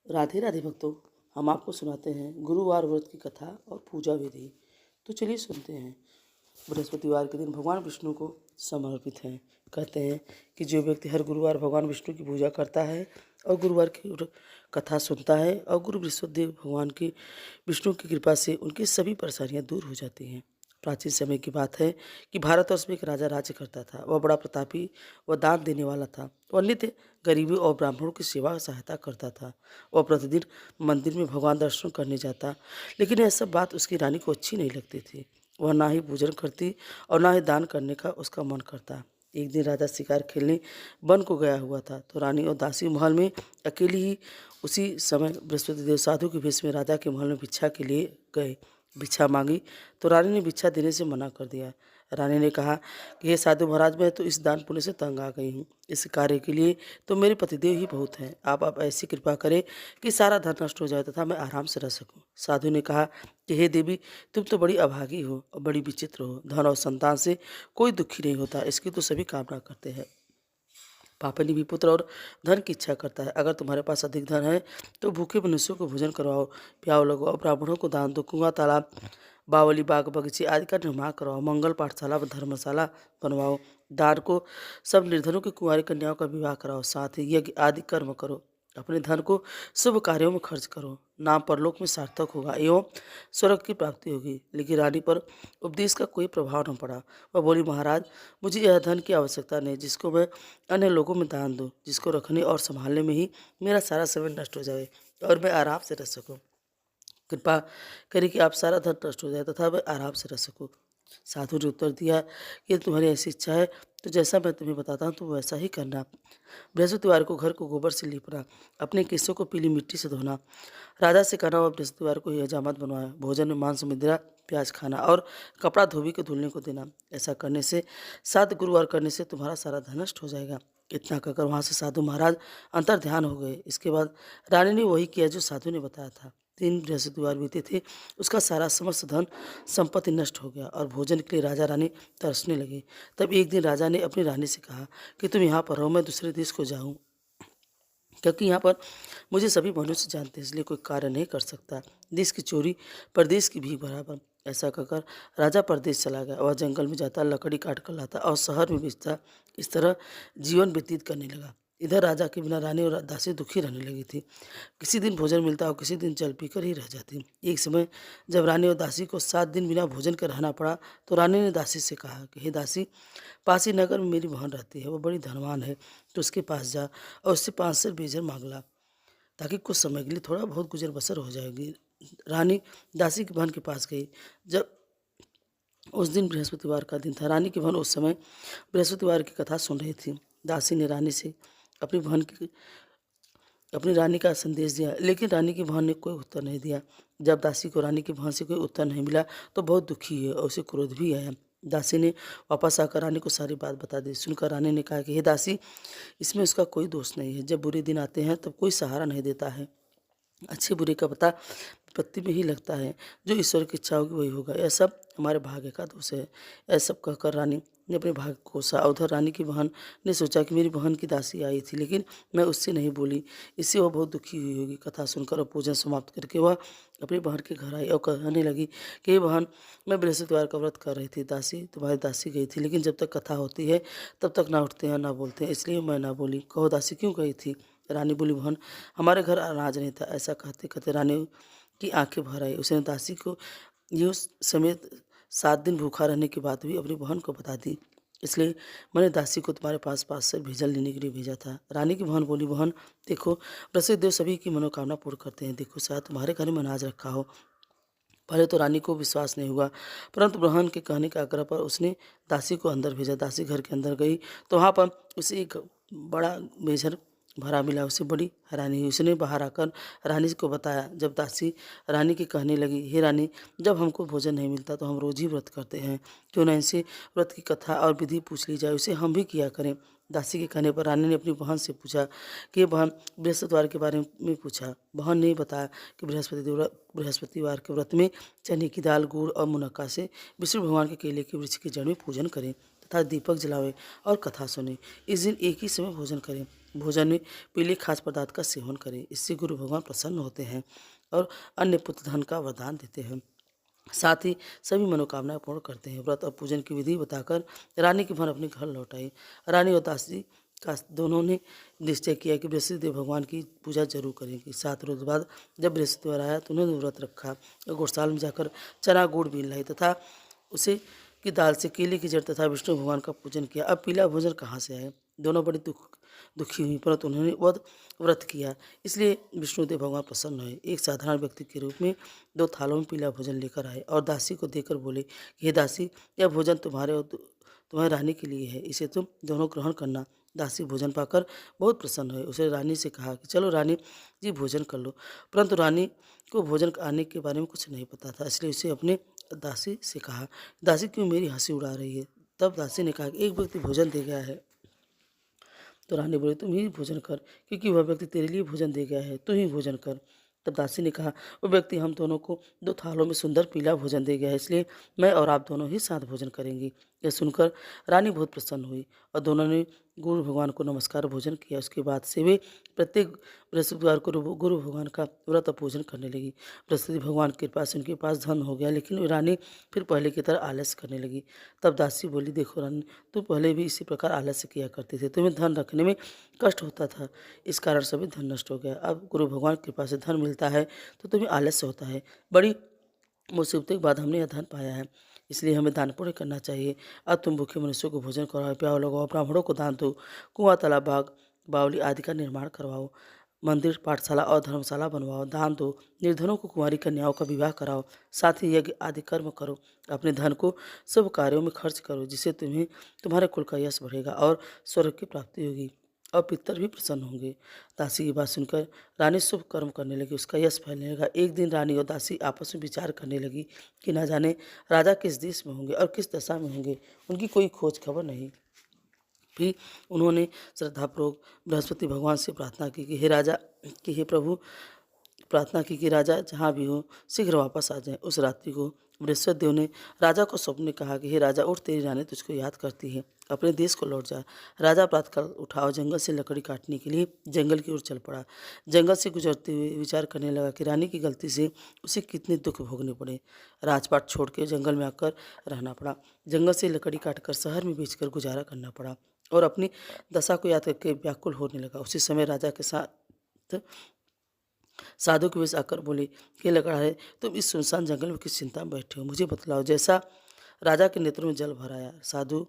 राधे राधे भक्तों, हम आपको सुनाते हैं गुरुवार व्रत की कथा और पूजा विधि। तो चलिए सुनते हैं। बृहस्पतिवार के दिन भगवान विष्णु को समर्पित हैं। कहते हैं कि जो व्यक्ति हर गुरुवार भगवान विष्णु की पूजा करता है और गुरुवार की कथा सुनता है और गुरु बृहस्पतिदेव भगवान की विष्णु की कृपा से उनकी सभी परेशानियां दूर हो जाती हैं। प्राचीन समय की बात है कि भारत वर्ष में एक राजा राज्य करता था। वह बड़ा प्रतापी व दान देने वाला था। वह नित्य गरीबों और ब्राह्मणों की सेवा सहायता करता था। वह प्रतिदिन मंदिर में भगवान दर्शन करने जाता, लेकिन यह सब बात उसकी रानी को अच्छी नहीं लगती थी। वह ना ही भोजन करती और ना ही दान करने का उसका मन करता। एक दिन राजा शिकार खेलने वन को गया हुआ था, तो रानी और दासी महल में अकेली ही। उसी समय बृहस्पति देव साधु के भेष में राजा के महल में भिक्षा के लिए गए। भिक्षा मांगी तो रानी ने भिक्षा देने से मना कर दिया। रानी ने कहा कि हे साधु महाराज, मैं तो इस दान पुण्य से तंग आ गई हूँ। इस कार्य के लिए तो मेरे पतिदेव ही बहुत हैं। आप ऐसी कृपा करें कि सारा धन नष्ट हो जाए तथा मैं आराम से रह सकूं। साधु ने कहा कि हे देवी, तुम तो बड़ी अभागी हो और बड़ी विचित्र हो। धन और संतान से कोई दुखी नहीं होता, इसकी तो सभी कामना करते हैं। पापनी भी पुत्र और धन की इच्छा करता है। अगर तुम्हारे पास अधिक धन है तो भूखे मनुष्यों को भोजन करवाओ, प्याव लगवाओ, ब्राह्मणों को दान दो, कुआं तालाब बावली बाग बगीचे आदि का निर्माण करवाओ, मंगल पाठशाला व धर्मशाला बनवाओ, दान को सब निर्धनों की कुंवारी कन्याओं का विवाह कराओ, साथ ही यज्ञ आदि कर्म करो। अपने धन को शुभ कार्यों में खर्च करो, नाम परलोक में सार्थक होगा एवं स्वर्ग की प्राप्ति होगी। लेकिन रानी पर उपदेश का कोई प्रभाव न पड़ा। वह बोली, महाराज, मुझे यह धन की आवश्यकता नहीं जिसको मैं अन्य लोगों में दान दूं, जिसको रखने और संभालने में ही मेरा सारा समय नष्ट हो जाए और मैं आराम से रह सकूं। कृपा करें कि आप सारा धन नष्ट हो जाए तथा मैं आराम से रह सकूं। साधु ने उत्तर दिया कि तुम्हारी ऐसी इच्छा है तो जैसा मैं तुम्हें बताता हूँ तो वैसा ही करना। बृहस्पतिवार को घर को गोबर से लीपना, अपने केसों को पीली मिट्टी से धोना, राजा से कहना वह बृहस्पतिवार को यह हजामत बनवाए, भोजन में मांस मदिरा प्याज खाना और कपड़ा धोबी के धुलने को देना। ऐसा करने से 7 गुरुवार करने से तुम्हारा सारा धन नष्ट हो जाएगा। इतना कहकर वहाँ से साधु महाराज अंतर ध्यान हो गए। इसके बाद रानी ने वही किया जो साधु ने बताया था। 3 बृहस्पतिवार बीते थे, उसका सारा समस्त धन संपत्ति नष्ट हो गया और भोजन के लिए राजा रानी तरसने लगे। तब एक दिन राजा ने अपनी रानी से कहा कि तुम यहाँ पर रहो, मैं दूसरे देश को जाऊँ, क्योंकि यहाँ पर मुझे सभी मनुष्य जानते हैं, इसलिए कोई कार्य नहीं कर सकता। देश की चोरी परदेश की भीख बराबर। ऐसा कहकर राजा परदेश चला गया। वह जंगल में जाता, लकड़ी काट कर लाता और शहर में बेचता। इस तरह जीवन व्यतीत करने लगा। इधर राजा के बिना रानी और दासी दुखी रहने लगी थी। किसी दिन भोजन मिलता और किसी दिन जल पीकर ही रह जाती। एक समय जब रानी और दासी को 7 दिन बिना भोजन के रहना पड़ा, तो रानी ने दासी से कहा कि हे दासी, पासी नगर में मेरी बहन रहती है, वो बड़ी धनवान है, तो उसके पास जा और उससे 5 सेर बेजर मांग ला, ताकि कुछ समय के लिए थोड़ा बहुत गुजर बसर हो जाएगी। रानी दासी की बहन के पास गई। जब उस दिन बृहस्पतिवार का दिन था, रानी की बहन उस समय बृहस्पतिवार की कथा सुन रही थी। दासी ने रानी से अपनी रानी का संदेश दिया, लेकिन रानी की बहन ने कोई उत्तर नहीं दिया। जब दासी को रानी की बहन से कोई उत्तर नहीं मिला तो बहुत दुखी हुई और उसे क्रोध भी आया। दासी ने वापस आकर रानी को सारी बात बता दी। सुनकर रानी ने कहा कि हे दासी, इसमें उसका कोई दोष नहीं है। जब बुरे दिन आते हैं तब कोई सहारा नहीं देता है। अच्छे बुरे का पता विपत्ति में ही लगता है। जो ईश्वर की इच्छा होगी वही होगा। यह सब हमारे भाग्य का दोष है। यह सब कहकर रानी ने अपने भाग्य को कोसा। उधर रानी की बहन ने सोचा कि मेरी बहन की दासी आई थी, लेकिन मैं उससे नहीं बोली, इससे वह बहुत दुखी हुई होगी। कथा सुनकर और पूजन समाप्त करके वह अपनी बहन के घर आई और कहने लगी कि हे बहन, मैं बृहस्पतिवार का व्रत कर रही थी। दासी तुम्हारी दासी गई थी, लेकिन जब तक कथा होती है तब तक ना उठते हैं ना बोलते हैं, इसलिए मैं ना बोली। कहो दासी क्यों गई थी? रानी बोली, बहन, हमारे घर अनाज नहीं था। ऐसा कहते कहते रानी की आंखें भर आई। उसने दासी को ये समेत 7 दिन भूखा रहने की बात भी अपनी बहन को बता दी। इसलिए मैंने दासी को तुम्हारे पास से भेजल लेने के लिए भेजा था। रानी की बहन बोली, बहन देखो, बृहस्पतिदेव सभी की मनोकामना पूर्ण करते हैं। देखो, शायद तुम्हारे घर में अनाज रखा हो। पहले तो रानी को विश्वास नहीं हुआ, परंतु बहन के कहने के आग्रह पर उसने दासी को अंदर भेजा। दासी घर के अंदर गई तो वहाँ पर उसे एक बड़ा मेजर भरा मिला। उसे बड़ी हैरानी हुई। उसने बाहर आकर रानी को बताया। जब दासी रानी की कहने लगी, हे रानी, जब हमको भोजन नहीं मिलता तो हम रोज ही व्रत करते हैं, क्यों न इनसे व्रत की कथा और विधि पूछ ली जाए, उसे हम भी किया करें। दासी के कहने पर रानी ने अपनी बहन से पूछा कि बहन, बृहस्पतिवार के बारे में पूछा। बहन ने बताया कि बृहस्पतिवार के व्रत में चने की दाल, गुड़ और मुनक्का से विष्णु भगवान के केले के वृक्ष की जड़ में पूजन करें तथा दीपक जलावें और कथा सुने। इस दिन एक ही समय भोजन करें। भोजन में पीले खास पदार्थ का सेवन करें, इससे गुरु भगवान प्रसन्न होते हैं और अन्य पुत्र धन का वरदान देते हैं। साथ ही सभी मनोकामनाएं पूर्ण करते हैं। व्रत और पूजन की विधि बताकर रानी की मन अपने घर लौट आई। रानी और दासी का दोनों ने निश्चय किया कि बृहस्पतिदेव भगवान की पूजा जरूर करेंगी। 7 रोज बाद जब बृहस्पतिवार आया तो उन्होंने व्रत रखा और गौशाला में जाकर चना गुड़ बीन लाई तथा उसे की दाल से केले की जड़ तथा विष्णु भगवान का पूजन किया। अब पीला भोजन कहाँ से आए? दोनों बड़ी दुखी हुई, परंतु उन्होंने व्रत किया, इसलिए विष्णुदेव भगवान प्रसन्न हुए। एक साधारण व्यक्ति के रूप में 2 थालों में पीला भोजन लेकर आए और दासी को देकर बोले, हे दासी, यह भोजन तुम्हारे और तुम्हारी रानी के लिए है, इसे तुम दोनों ग्रहण करना। दासी भोजन पाकर बहुत प्रसन्न हुए। उसने रानी से कहा कि चलो रानी जी भोजन कर लो, परंतु रानी को भोजन आने के बारे में कुछ नहीं पता था, इसलिए उसे अपने दासी से कहा, दासी क्यों मेरी हंसी उड़ा रही है? तब दासी ने कहा कि एक व्यक्ति भोजन दे गया है। तो रानी बोली, तुम ही भोजन कर, क्योंकि वह व्यक्ति तेरे लिए भोजन दे गया है, तू ही भोजन कर। तब दासी ने कहा, वो व्यक्ति हम दोनों को 2 थालों में सुंदर पीला भोजन दे गया है, इसलिए मैं और आप दोनों ही साथ भोजन करेंगी। यह सुनकर रानी बहुत प्रसन्न हुई और दोनों ने गुरु भगवान को नमस्कार भोजन किया। उसके बाद से वे प्रत्येक बृहस्पतिवार को गुरु भगवान का व्रत और पूजन करने लगी। बृहस्पति भगवान के पास उनके पास धन हो गया, लेकिन रानी फिर पहले की तरह आलस्य करने लगी। तब दासी बोली, देखो रानी, तुम पहले भी इसी प्रकार आलस्य किया करते थे, तुम्हें धन रखने में कष्ट होता था, इस कारण सभी धन नष्ट हो गया। अब गुरु भगवान की कृपा से धन मिलता है तो तुम्हें आलस्य होता है। बड़ी मुसीबतों के बाद हमने यह धन पाया है, इसलिए हमें दान पुण्य करना चाहिए। अब तुम भूखे मनुष्यों को भोजन कराओ, प्याव लगाओ, ब्राह्मणों को दान दो, कुआं, तालाब, बाग, बावली आदि का निर्माण करवाओ, मंदिर, पाठशाला और धर्मशाला बनवाओ, दान दो, निर्धनों को, कुंवारी कन्याओं का विवाह कराओ, साथ ही यज्ञ आदि कर्म करो। अपने धन को सब कार्यों में खर्च करो, जिससे तुम्हें तुम्हारे कुल का यश बढ़ेगा और स्वर्ग की प्राप्ति होगी और पितर भी प्रसन्न होंगे। दासी की बात सुनकर रानी शुभ कर्म करने लगी, उसका यश फैलने लगा। एक दिन रानी और दासी आपस में विचार करने लगी कि न जाने राजा किस देश में होंगे और किस दशा में होंगे, उनकी कोई खोज खबर नहीं। फिर उन्होंने श्रद्धापूर्वक बृहस्पति भगवान से प्रार्थना की कि हे राजा, कि हे प्रभु, प्रार्थना की कि राजा जहाँ भी हो शीघ्र वापस आ जाए। उस रात्रि को बृहस्पति देव ने राजा को स्वप्न में कहा कि हे राजा, उठ, तेरी रानी तुझको याद करती है, अपने देश को लौट जा। राजा प्रातःकाल उठा और जंगल से लकड़ी काटने के लिए जंगल की ओर चल पड़ा। जंगल से गुजरते हुए विचार करने लगा कि रानी की गलती से उसे कितने दुख भोगने पड़े। राजपाट छोड़ के जंगल में आकर रहना पड़ा। जंगल से लकड़ी काटकर शहर में बेचकर गुजारा करना पड़ा और अपनी दशा को याद करके व्याकुल होने लगा। उसी समय राजा के साथ साधु के वेश आकर बोले, क्या लगा है, तुम इस सुनसान जंगल में किस चिंता में बैठे हो, मुझे बतलाओ। जैसा राजा के नेत्रों में जल भर आया। साधु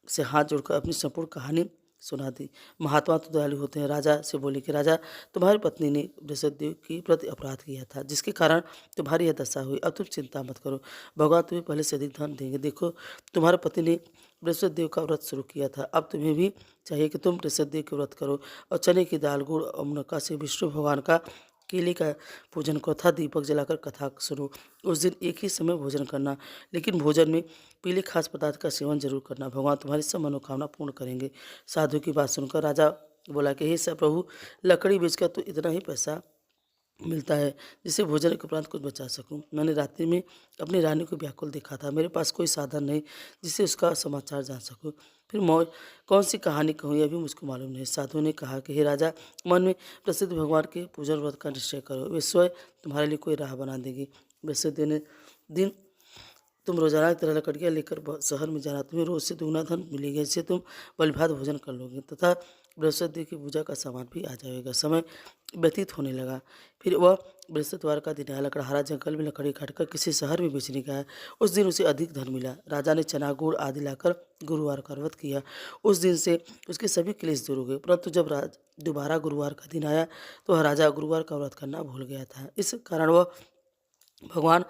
से हाथ जोड़कर अपनी संपूर्ण कहानी सुना दी। महात्मा तो दयालु होते हैं। राजा से बोले कि राजा, तुम्हारी पत्नी ने बृहस्पतिदेव के प्रति अपराध किया था, जिसके कारण तुम्हारी यह दशा हुई। अब तुम चिंता मत करो, भगवान तुम्हें पहले से अधिक धन देंगे। देखो, तुम्हारे पति ने बृहस्पतिदेव का व्रत शुरू किया था, अब तुम्हें भी चाहिए कि तुम बृहस्पतिदेव के व्रत करो और चने की दाल, गुड़ और मुनक्का से विष्णु भगवान का केले का पूजन करो तथा दीपक जलाकर कथा सुनो। उस दिन एक ही समय भोजन करना, लेकिन भोजन में पीले खास पदार्थ का सेवन जरूर करना, भगवान तुम्हारी सब मनोकामना पूर्ण करेंगे। साधु की बात सुनकर राजा बोला कि हे सब प्रभु, लकड़ी बेचकर तो इतना ही पैसा मिलता है जिससे भोजन के उपरांत कुछ बचा सकूं। मैंने रात्रि में अपनी रानी को व्याकुल देखा था, मेरे पास कोई साधन नहीं जिससे उसका समाचार जान सकूं। फिर मैं कौन सी कहानी कहूँ यह भी मुझको मालूम नहीं। साधु ने कहा कि हे राजा, मन में प्रसिद्ध भगवान के पूजन व्रत का निश्चय करो, वे स्वयं तुम्हारे लिए कोई राह बना देगी। बृहस्पति ने दिन तुम रोजाना की तरह लकड़ियाँ लेकर शहर में जाना, तुम्हें रोज से दुगना धन मिलेगा, जिससे तुम बलिभात भोजन कर लोगे तथा बृहस्पति की पूजा का सामान भी आ जाएगा। समय व्यतीत होने लगा। फिर वह बृहस्पतिवार का दिन आया। लकड़हारा जंगल में लकड़ी काटकर किसी शहर में बेचने गया। उस दिन उसे अधिक धन मिला। राजा ने चना, गुड़ आदि लाकर गुरुवार का व्रत किया। उस दिन से उसके सभी क्लेश दूर हो गए। परंतु जब दोबारा गुरुवार का दिन आया तो वह राजा गुरुवार का व्रत करना भूल गया था। इस कारण वह भगवान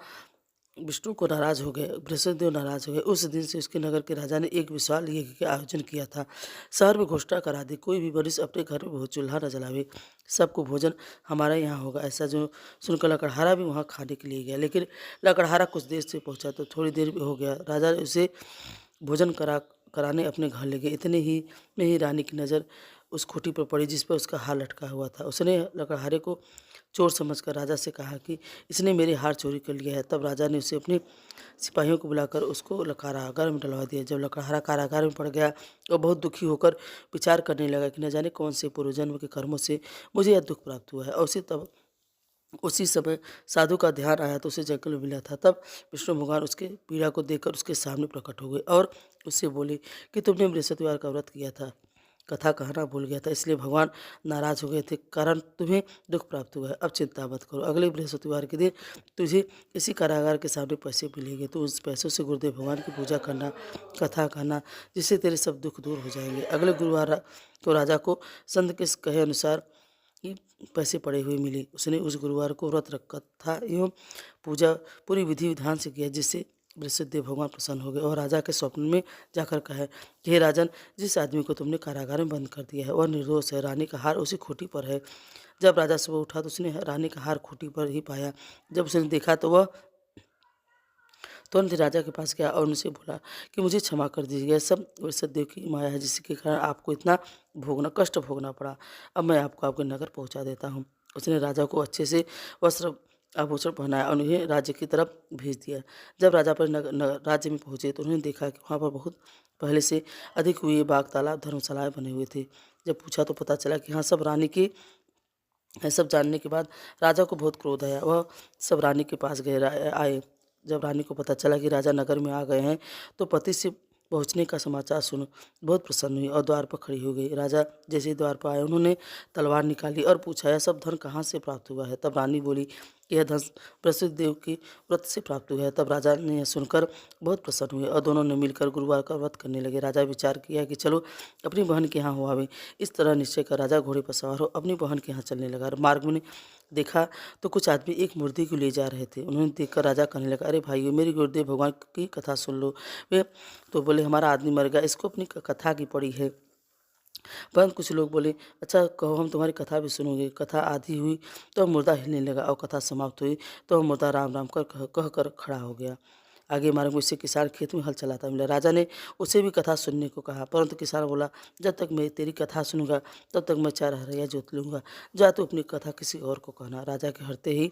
विष्णु को नाराज हो गए, बृहस्पतिदेव नाराज हो गए। उस दिन से उसके नगर के राजा ने एक विशाल यज्ञ का आयोजन किया था। शहर में घोषणा करा दी, कोई भी मनुष्य अपने घर में चूल्हा न जलावे, सबको भोजन हमारा यहाँ होगा। ऐसा जो सुनकर लकड़हारा भी वहाँ खाने के लिए गया, लेकिन लकड़हारा कुछ देर से पहुँचा तो थोड़ी देर में हो गया। राजा ने उसे भोजन कराने अपने घर ले गए। इतने ही में ही रानी की नज़र उस खूंटी पर पड़ी जिस पर उसका हार लटका हुआ था। उसने लकड़हारे को चोर समझकर राजा से कहा कि इसने मेरे हार चोरी कर लिया है। तब राजा ने उसे अपने सिपाहियों को बुलाकर उसको कारागार में डलवा दिया। जब लकड़हारा कारागार में पड़ गया और बहुत दुखी होकर विचार करने लगा कि न जाने कौन से पूर्वजन्म के कर्मों से मुझे यह दुख प्राप्त हुआ है। और उसी समय साधु का ध्यान आया तो उसे जंगल में मिला था। तब विष्णु भगवान उसके पीड़ा को देखकर उसके सामने प्रकट हो गए और उससे बोले कि तुमने बृहस्पतिवार का व्रत किया था, कथा कहना भूल गया था, इसलिए भगवान नाराज हो गए थे, कारण तुम्हें दुख प्राप्त हुआ है। अब चिंता मत करो, अगले बृहस्पतिवार के दिन तुझे इसी कारागार के सामने पैसे मिलेंगे। तो उस पैसों से गुरुदेव भगवान की पूजा करना, कथा कहना, जिससे तेरे सब दुख दूर हो जाएंगे। अगले गुरुवार को राजा को संत के कहे अनुसार ही पैसे पड़े हुए मिले। उसने उस गुरुवार को व्रत रखा था एवं पूजा पूरी विधि विधान से किया, जिससे बृहस्पति भगवान प्रसन्न हो गए और राजा के स्वप्न में जाकर कहे कि हे राजन, जिस आदमी को तुमने कारागार में बंद कर दिया है वह निर्दोष है, रानी का हार उसी खूंटी पर है। जब राजा सुबह उठा तो उसने रानी का हार खूंटी पर ही पाया। जब उसने देखा तो वह तुरंत राजा के पास गया और उनसे बोला कि मुझे क्षमा कर दीजिए, यह सब सतदेव की माया है जिसके कारण आपको इतना कष्ट भोगना पड़ा। अब मैं आपको आपके नगर पहुंचा देता हूँ। उसने राजा को अच्छे से वस्त्र आभूषण पहनाया और उन्हें राज्य की तरफ भेज दिया। जब राजा पर राज्य में पहुंचे तो उन्होंने देखा कि वहाँ पर बहुत पहले से अधिक हुए बाग, तालाब, धर्मशालाएँ बने हुए थे। जब पूछा तो पता चला कि हाँ सब रानी की यह सब जानने के बाद राजा को बहुत क्रोध आया। वह सब रानी के पास आए। जब रानी को पता चला कि राजा नगर में आ गए हैं तो पति से पहुंचने का समाचार सुन बहुत प्रसन्न हुई और द्वार पर खड़ी हो गई। राजा जैसे ही द्वार पर आए उन्होंने तलवार निकाली और पूछा, यह सब धन कहाँ से प्राप्त हुआ है? तब रानी बोली कि यह धन बृहस्पति देव की व्रत से प्राप्त हुआ है। तब राजा ने यह सुनकर बहुत प्रसन्न हुए और दोनों ने मिलकर गुरुवार का व्रत करने लगे। राजा विचार किया कि चलो अपनी बहन के यहाँ हो आवे। इस तरह निश्चय कर राजा घोड़े पर सवार हो अपनी बहन के यहाँ चलने लगा। मार्ग में देखा तो कुछ आदमी एक मुर्दी को ले जा रहे थे। उन्होंने देखकर राजा कहने लगा, अरे भाइयों, मेरी गुरुदेव भगवान की कथा सुन लो। वे तो बोले, हमारा आदमी मर गया, इसको अपनी कथा की पड़ी है। परंतु कुछ लोग बोले, अच्छा कहो, हम तुम्हारी कथा भी सुनोगे। कथा आधी हुई तो मुर्दा हिलने लगा और कथा समाप्त हुई तो मुर्दा राम राम कह कर खड़ा हो गया। आगे मार्ग में उससे किसान खेत में हल चलाता मिला। राजा ने उसे भी कथा सुनने को कहा, परंतु किसान बोला, जब तक मैं तेरी कथा सुनूंगा तब तक मैं 4 हरैया जोत लूँगा, जा तू अपनी कथा किसी और को कहना। राजा के हरते ही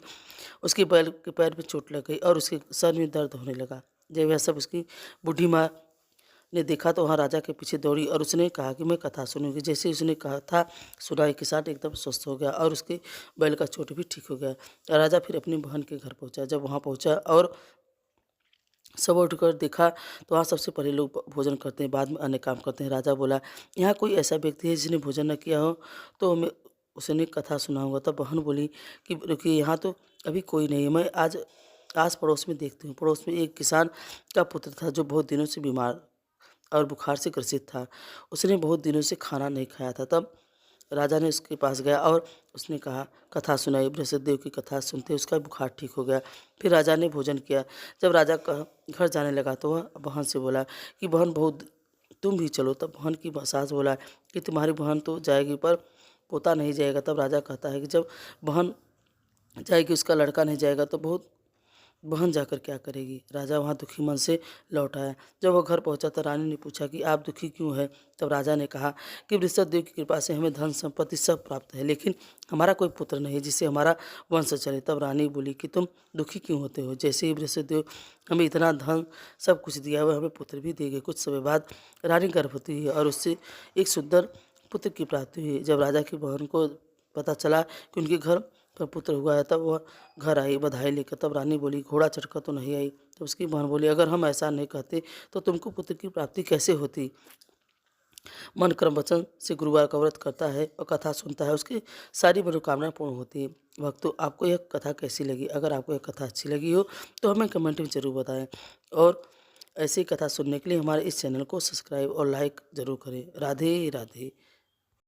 उसके बैल के पैर में चोट लग गई और उसके सर में दर्द होने लगा। जब यह सब उसकी बूढ़ी माँ ने देखा तो वहाँ राजा के पीछे दौड़ी और उसने कहा कि मैं कथा सुनूंगी। जैसे उसने कहा था सुनाई किसान एकदम स्वस्थ हो गया और उसके बैल का चोट भी ठीक हो गया। राजा फिर अपनी बहन के घर पहुंचा। जब वहाँ पहुंचा और सब उठकर देखा तो वहाँ सबसे पहले लोग भोजन करते हैं, बाद में अन्य काम करते हैं। राजा बोला, यहाँ कोई ऐसा व्यक्ति है जिसने भोजन न किया हो तो मैं उसने कथा सुनाऊंगा। तब बहन बोली कि रुकिए, यहाँ तो अभी कोई नहीं है, मैं आज आस पड़ोस में देखती हूँ। पड़ोस में एक किसान का पुत्र था जो बहुत दिनों से बीमार और बुखार से ग्रसित था। उसने बहुत दिनों से खाना नहीं खाया था। तब राजा ने उसके पास गया और उसने कहा, कथा सुनाई। बृहस्पति देव की कथा सुनते उसका बुखार ठीक हो गया। फिर राजा ने भोजन किया। जब राजा का घर जाने लगा तो वह बहन से बोला कि बहन, बहुत तुम भी चलो। तब बहन की सास बोला कि तुम्हारी बहन तो जाएगी पर पोता नहीं जाएगा। तब राजा कहता है कि जब बहन जाएगी उसका लड़का नहीं जाएगा तो बहुत बहन जाकर क्या करेगी। राजा वहाँ दुखी मन से लौट आया। जब वह घर पहुँचा तो रानी ने पूछा कि आप दुखी क्यों हैं? तब राजा ने कहा कि बृहस्पति देव की कृपा से हमें धन संपत्ति सब प्राप्त है, लेकिन हमारा कोई पुत्र नहीं है जिससे हमारा वंश चले। तब रानी बोली कि तुम दुखी क्यों होते हो? जैसे ही बृहस्पति देव हमें इतना धन सब कुछ दिया हुआ, हमें पुत्र भी देंगे। कुछ समय बाद रानी गर्भवती हुई और उससे एक सुंदर पुत्र की प्राप्ति हुई। जब राजा की बहन को पता चला कि उनके घर पर पुत्र हुआ है तब वह घर आई बधाई लेकर। तब रानी बोली, घोड़ा चढ़कर तो नहीं आई? तो उसकी बहन बोली, अगर हम ऐसा नहीं कहते तो तुमको पुत्र की प्राप्ति कैसे होती? मन कर्म वचन से गुरुवार का व्रत करता है और कथा सुनता है, उसकी सारी मनोकामनाएं पूर्ण होती है। भक्तों, आपको यह कथा कैसी लगी? अगर आपको यह कथा अच्छी लगी हो तो हमें कमेंट में ज़रूर बताएं और ऐसी कथा सुनने के लिए हमारे इस चैनल को सब्सक्राइब और लाइक ज़रूर करें। राधे राधे।